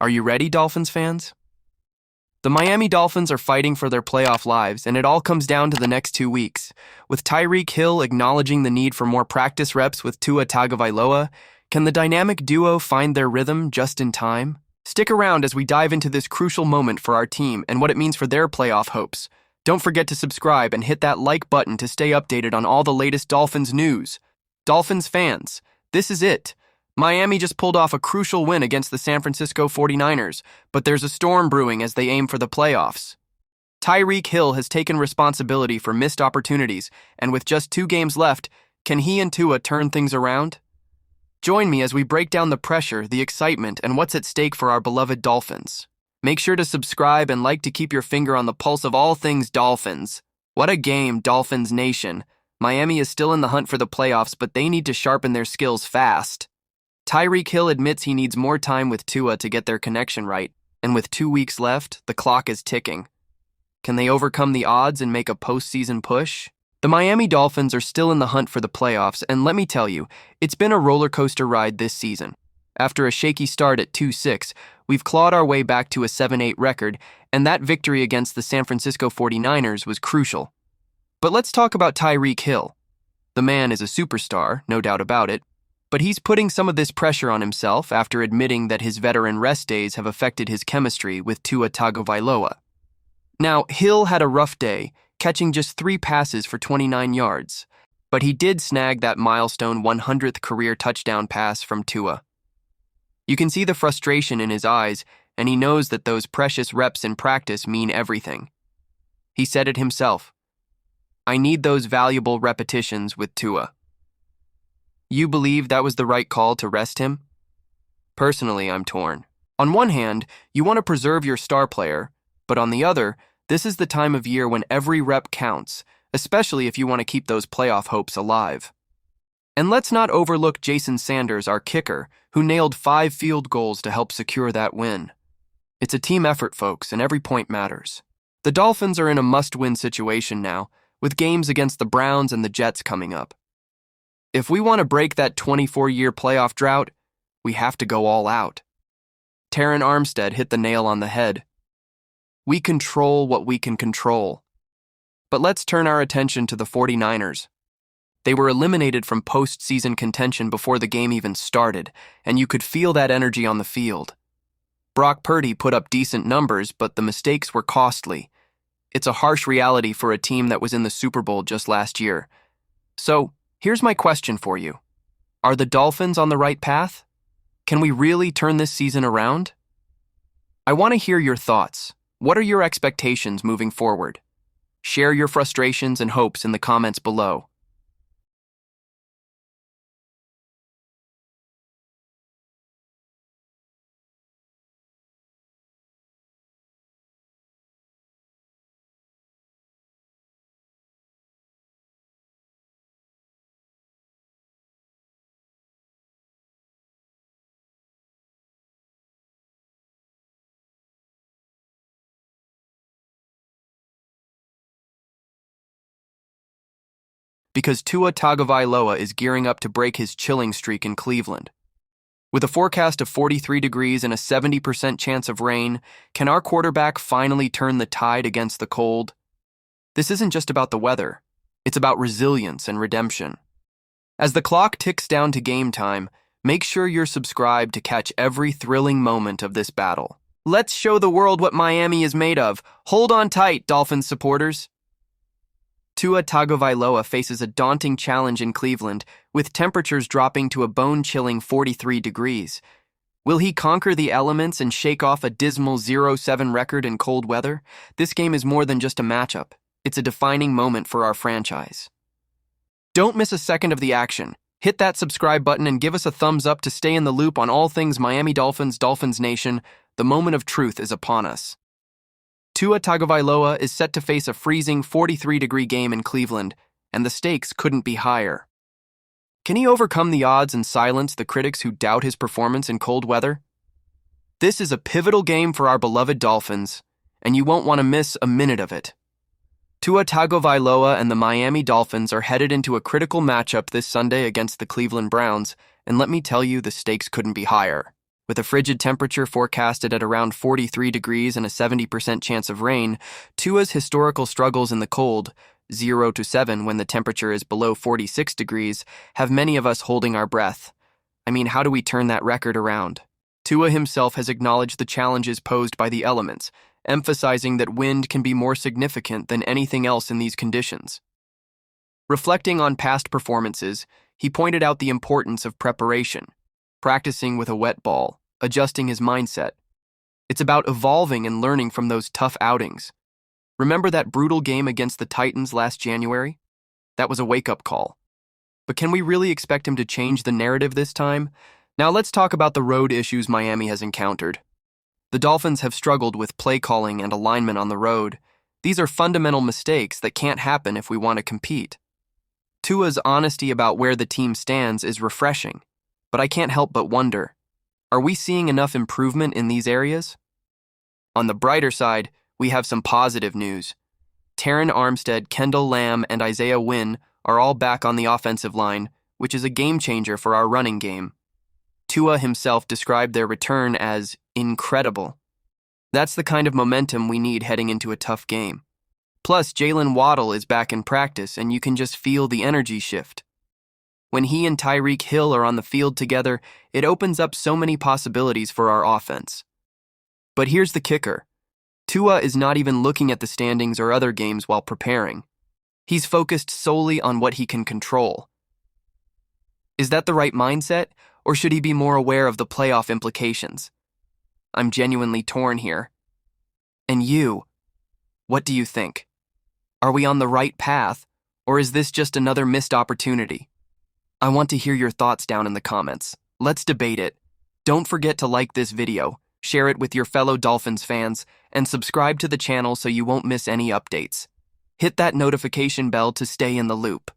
Are you ready, Dolphins fans? The Miami Dolphins are fighting for their playoff lives, and it all comes down to the next 2 weeks. With Tyreek Hill acknowledging the need for more practice reps with Tua Tagovailoa, can the dynamic duo find their rhythm just in time? Stick around as we dive into this crucial moment for our team and what it means for their playoff hopes. Don't forget to subscribe and hit that like button to stay updated on all the latest Dolphins news. Dolphins fans, this is it. Miami just pulled off a crucial win against the San Francisco 49ers, but there's a storm brewing as they aim for the playoffs. Tyreek Hill has taken responsibility for missed opportunities, and with just 2 games left, can he and Tua turn things around? Join me as we break down the pressure, the excitement, and what's at stake for our beloved Dolphins. Make sure to subscribe and like to keep your finger on the pulse of all things Dolphins. What a game, Dolphins Nation. Miami is still in the hunt for the playoffs, but they need to sharpen their skills fast. Tyreek Hill admits he needs more time with Tua to get their connection right, and with 2 weeks left, the clock is ticking. Can they overcome the odds and make a postseason push? The Miami Dolphins are still in the hunt for the playoffs, and let me tell you, it's been a roller coaster ride this season. After a shaky start at 2-6, we've clawed our way back to a 7-8 record, and that victory against the San Francisco 49ers was crucial. But let's talk about Tyreek Hill. The man is a superstar, no doubt about it, but he's putting some of this pressure on himself after admitting that his veteran rest days have affected his chemistry with Tua Tagovailoa. Now, Hill had a rough day, catching just 3 passes for 29 yards, but he did snag that milestone 100th career touchdown pass from Tua. You can see the frustration in his eyes, and he knows that those precious reps in practice mean everything. He said it himself, "I need those valuable repetitions with Tua." You believe that was the right call to rest him? Personally, I'm torn. On one hand, you want to preserve your star player, but on the other, this is the time of year when every rep counts, especially if you want to keep those playoff hopes alive. And let's not overlook Jason Sanders, our kicker, who nailed 5 field goals to help secure that win. It's a team effort, folks, and every point matters. The Dolphins are in a must-win situation now, with games against the Browns and the Jets coming up. If we want to break that 24-year playoff drought, we have to go all out. Terran Armstead hit the nail on the head. We control what we can control. But let's turn our attention to the 49ers. They were eliminated from postseason contention before the game even started, and you could feel that energy on the field. Brock Purdy put up decent numbers, but the mistakes were costly. It's a harsh reality for a team that was in the Super Bowl just last year. So, here's my question for you. Are the Dolphins on the right path? Can we really turn this season around? I want to hear your thoughts. What are your expectations moving forward? Share your frustrations and hopes in the comments below. Because Tua Tagovailoa is gearing up to break his chilling streak in Cleveland. With a forecast of 43 degrees and a 70% chance of rain, can our quarterback finally turn the tide against the cold? This isn't just about the weather. It's about resilience and redemption. As the clock ticks down to game time, make sure you're subscribed to catch every thrilling moment of this battle. Let's show the world what Miami is made of. Hold on tight, Dolphins supporters. Tua Tagovailoa faces a daunting challenge in Cleveland, with temperatures dropping to a bone-chilling 43 degrees. Will he conquer the elements and shake off a dismal 0-7 record in cold weather? This game is more than just a matchup. It's a defining moment for our franchise. Don't miss a second of the action. Hit that subscribe button and give us a thumbs up to stay in the loop on all things Miami Dolphins, Dolphins Nation. The moment of truth is upon us. Tua Tagovailoa is set to face a freezing 43-degree game in Cleveland, and the stakes couldn't be higher. Can he overcome the odds and silence the critics who doubt his performance in cold weather? This is a pivotal game for our beloved Dolphins, and you won't want to miss a minute of it. Tua Tagovailoa and the Miami Dolphins are headed into a critical matchup this Sunday against the Cleveland Browns, and let me tell you, the stakes couldn't be higher. With a frigid temperature forecasted at around 43 degrees and a 70% chance of rain, Tua's historical struggles in the cold, 0 to 7 when the temperature is below 46 degrees, have many of us holding our breath. I mean, how do we turn that record around? Tua himself has acknowledged the challenges posed by the elements, emphasizing that wind can be more significant than anything else in these conditions. Reflecting on past performances, he pointed out the importance of preparation, practicing with a wet ball, adjusting his mindset. It's about evolving and learning from those tough outings. Remember that brutal game against the Titans last January? That was a wake-up call. But can we really expect him to change the narrative this time? Now let's talk about the road issues Miami has encountered. The Dolphins have struggled with play calling and alignment on the road. These are fundamental mistakes that can't happen if we want to compete. Tua's honesty about where the team stands is refreshing, but I can't help but wonder, are we seeing enough improvement in these areas? On the brighter side, we have some positive news. Terron Armstead, Kendall Lamb, and Isaiah Wynn are all back on the offensive line, which is a game changer for our running game. Tua himself described their return as incredible. That's the kind of momentum we need heading into a tough game. Plus, Jalen Waddle is back in practice, and you can just feel the energy shift. When he and Tyreek Hill are on the field together, it opens up so many possibilities for our offense. But here's the kicker. Tua is not even looking at the standings or other games while preparing. He's focused solely on what he can control. Is that the right mindset, or should he be more aware of the playoff implications? I'm genuinely torn here. And you, what do you think? Are we on the right path, or is this just another missed opportunity? I want to hear your thoughts down in the comments. Let's debate it. Don't forget to like this video, share it with your fellow Dolphins fans, and subscribe to the channel so you won't miss any updates. Hit that notification bell to stay in the loop.